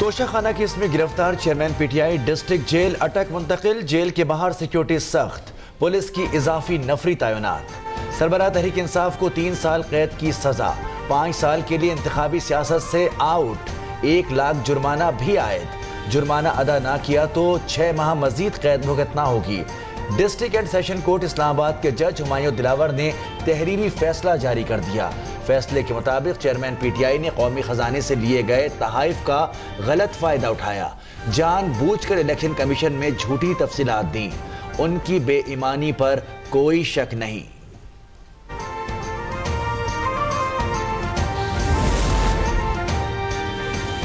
Toshakhana case में गिरफ्तार chairman PTI district jail अटक मुंतकिल। जेल के बाहर सिक्योरिटी सख्त, पुलिस की इजाफी नफरी तैनात। सरबराह तहरीक इंसाफ को 3 साल कैद की सजा, 5 साल के लिए इंतखाबी सियासत से आउट, 1 लाख जुर्माना भी आयद। जुर्माना अदा ना किया तो 6 माह मजीद कैद भुगतना होगी। District and session court Islamabad के जज हुमायूं दिलावर ने तहरीरी फैसला जारी कर दिया। फैसले के मुताबिक चेयरमैन पीटीआई ने कौमी खजाने से लिए गए तहाइफ का गलत फायदा उठाया, जानबूझकर इलेक्शन कमीशन में झूठी तफसीलात दी। उनकी बेईमानी पर कोई शक नहीं।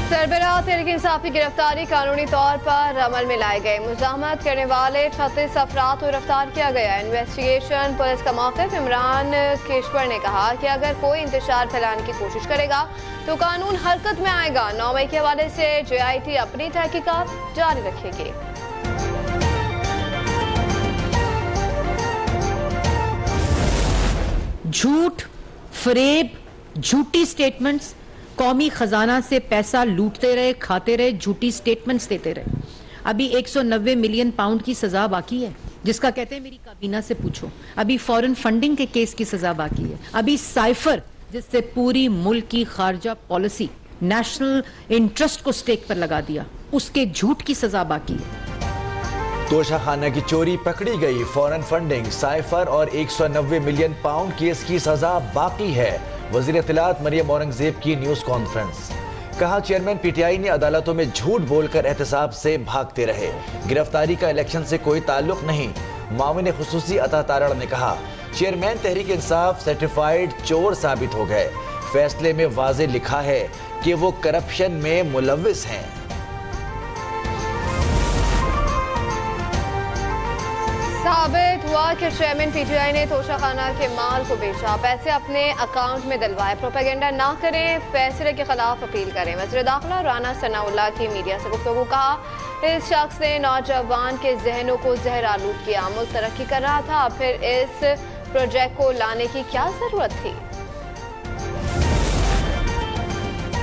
सरबराह तहरीक इंसाफ की गिरफ्तारी कानूनी तौर पर अमल में लाए गए। मुज़ाहमत करने वाले 36 अफराद को गिरफ्तार किया गया। इन्वेस्टिगेशन पुलिस का मौक़िफ़। इमरान केशवर ने कहा कि अगर कोई इंतशार फैलाने की कोशिश करेगा तो कानून हरकत में आएगा। 9 मई के हवाले से JIT अपनी तहकीकात जारी रखेगी। झूठ, फरेब, झूठी स्टेटमेंट्स, कौमी खजाना से पैसा लूटते रहे, खाते रहे, झूठी स्टेटमेंट्स देते रहे। अभी 190 मिलियन पाउंड की सजा बाकी है, जिसका कहते हैं मेरी काबीना से पूछो। अभी फॉरेन फंडिंग के केस की सजा बाकी है। अभी साइफर, जिससे पूरी मुल्क की खारजा पॉलिसी, नेशनल इंटरेस्ट को स्टेक पर लगा दिया, उसके झूठ की सजा बाकी है। तोशाखाना की चोरी पकड़ी गई, फॉरेन फंडिंग, साइफर और 190 मिलियन पाउंड केस की सजा बाकी है। वजीर इत्तलात मरियम औरंगजेब की न्यूज कॉन्फ्रेंस। कहा चेयरमैन पीटीआई ने अदालतों में झूठ बोलकर एहतसाब से भागते रहे। गिरफ्तारी का इलेक्शन से कोई ताल्लुक नहीं। मामून खुसूसी अता तारड़ ने कहा चेयरमैन तहरीक इंसाफ सर्टिफाइड चोर साबित हो गए। फैसले में वाज़े लिखा है कि वो करप्शन में मुलव्विस हैं। साबित हुआ कि चेयरमैन पीटीआई ने तोशाखाना के माल को बेचा, पैसे अपने अकाउंट में डलवाए। प्रोपेगेंडा ना करें, फैसले के खिलाफ अपील करें। वज़ीर दाखिला राना सनाउल्लाह की मीडिया से गुफ्तगू। कहा इस शख्स ने नौजवान के जहनों को जहर आलूद किया। मुल्क तरक्की कर रहा था, फिर इस प्रोजेक्ट को लाने की क्या जरूरत थी।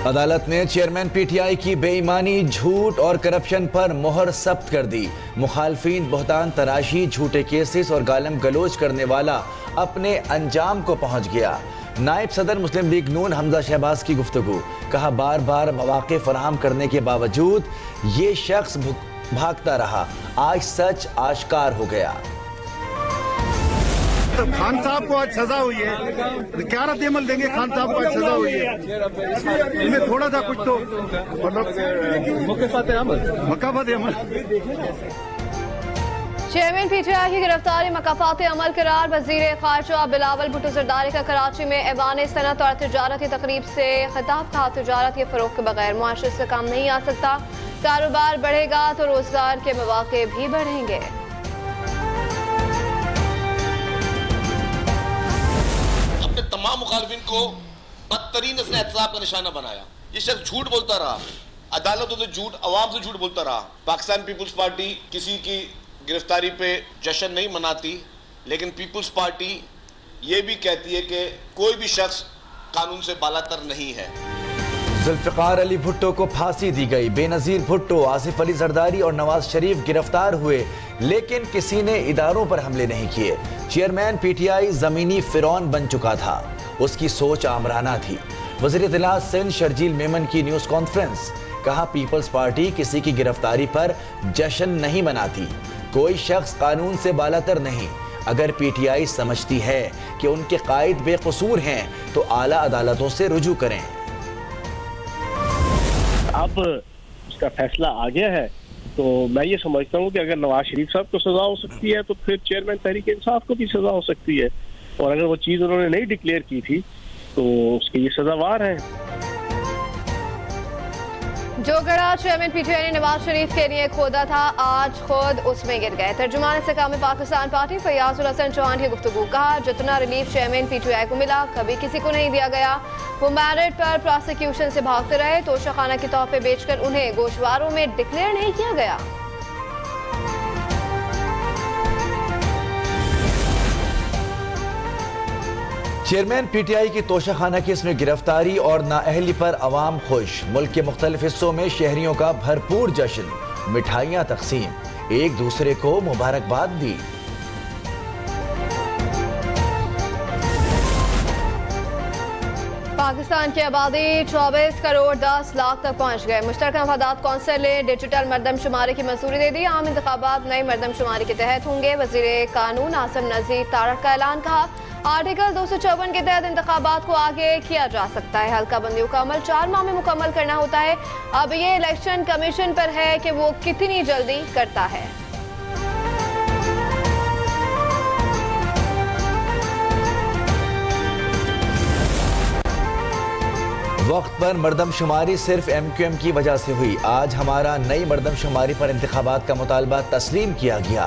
अदालत ने चेयरमैन पीटीआई की बेईमानी, झूठ और करप्शन पर मोहर सब्त कर दी। मुखालफीन बहतान तराशी, झूठे केसेस और गालम गलोच करने वाला अपने अंजाम को पहुंच गया। नायब सदर मुस्लिम लीग नून हमजा शहबाज की गुफ्तगू। कहा बार बार मौके फराहम करने के बावजूद ये शख्स भागता रहा। आज सच आश्कार हो गया। तो खान साहब को आज सजा हुई है, क्या रद्द अमल देंगे? खान साहब को आज सजा हुई है, इनमें थोड़ा सा कुछ तो मतलब मकाफात अमल। चेयरमैन पीटीआई की गिरफ्तारी मकाफात अमल करार। वजीर खारजा बिलावल भुट्टो जरदारी का कराची में ऐवान सनत और तिजारती तकरीब से खिताब। कहा तिजारत के फरोग के बगैर मुआशरे से काम नहीं आ सकता। कारोबार बढ़ेगा तो रोजगार के मौके भी बढ़ेंगे। तमाम मुखालिफिन को बदतरीन इसने एहतसाब का निशाना बनाया। ये शख्स झूठ बोलता रहा, अदालतों से झूठ, अवाम से झूठ बोलता रहा। पाकिस्तान पीपुल्स पार्टी किसी की गिरफ्तारी पे जश्न नहीं मनाती, लेकिन पीपुल्स पार्टी ये भी कहती है कि कोई भी शख्स कानून से बालातर नहीं है। जुल्फिकार अली भुट्टो को फांसी दी गई। बेनजीर भुट्टो, आसिफ अली जरदारी और नवाज शरीफ गिरफ्तार हुए, लेकिन किसी ने इदारों पर हमले नहीं किए। चेयरमैन पीटीआई जमीनी फिरौन बन चुका था, उसकी सोच आमराना थी। वज़ीर इत्तलात सिंध शर्जील मेमन की न्यूज कॉन्फ्रेंस। कहा पीपल्स पार्टी किसी की गिरफ्तारी पर जश्न नहीं मनाती। कोई शख्स कानून से बालातर नहीं। अगर पीटीआई समझती है कि उनके कायद बेकसूर हैं तो आला अदालतों से रुजू करें। अब उसका फैसला आ गया है, तो मैं ये समझता हूँ कि अगर नवाज शरीफ साहब को सजा हो सकती है तो फिर चेयरमैन तहरीक इंसाफ को भी सजा हो सकती है। और अगर वो चीज़ उन्होंने नहीं डिक्लेयर की थी तो उसके लिए सजावार है। जो गड़ा चेयरमैन पीटीआई ने नवाज शरीफ के लिए खोदा था, आज खुद उसमें गिर गए। तर्जुमान इस्तेकाम पाकिस्तान पार्टी फयाजुल हसन चौहान की गुफ्तगू। कहा जितना रिलीफ चेयरमैन पीटीआई को मिला कभी किसी को नहीं दिया गया। वो मैरिट पर प्रोसिक्यूशन से भागते रहे। तोशाखाना के तोहफे बेचकर उन्हें गोशवारों में डिक्लेयर नहीं किया गया। चेयरमैन पीटीआई की तोशाखाना केस में गिरफ्तारी और नाअहली पर अवाम खुश। मुल्क के मुख्तलिफ हिस्सों में शहरियों का भरपूर जश्न, मिठाइयां तकसीम, एक दूसरे को मुबारकबाद दी। पाकिस्तान की आबादी 24 करोड़ 10 लाख तक पहुंच गए। मुश्तरका मफादात कौंसिल ने डिजिटल मरदमशुमारी की मंजूरी दे दी। आम इंतखाबात नई मरदमशुमारी के तहत होंगे। वजीर कानून आसिम नजीर तारक का ऐलान। कहा, आर्टिकल 254 के तहत इंतखाबात को आगे किया जा सकता है। हल्का बंदियों का अमल 4 माह में मुकम्मल करना होता है। अब ये इलेक्शन कमीशन पर है कि वो कितनी जल्दी करता है। वक्त पर मरदमशुमारी सिर्फ MQM की वजह से हुई। आज हमारा नई मरदमशुमारी पर इंतखाबात का मुतालबा तस्लीम किया गया।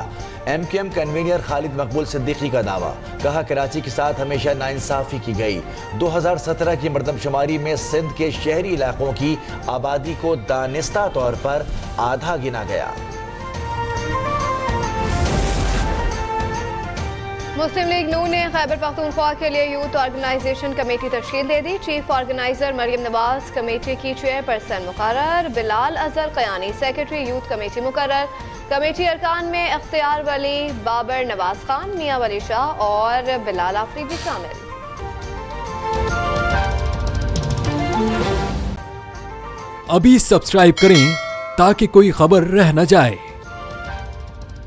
MQM कन्वीनर खालिद मकबूल सिद्दीकी का दावा। कहा, कराची के साथ हमेशा नाइंसाफी की गई। 2017 की मरदमशुमारी में सिंध के शहरी इलाकों की आबादी को दानिस्ता तौर पर आधा गिना गया। मुस्लिम लीग नून ने खैबर पख्तूनख्वा के लिए यूथ ऑर्गेनाइजेशन कमेटी तश्कील दे दी। Chief organiser Maryam Nawaz committee की चेयरपर्सन मुकर्रर। Bilal Azhar Kayani secretary youth committee मुकर्रर। कमेटी अरकान में अख्तियार वली, बाबर नवाज खान, मियां वली शाह और बिलाल आफरीदी शामिल। अभी सब्सक्राइब करें ताकि कोई खबर रह न जाए।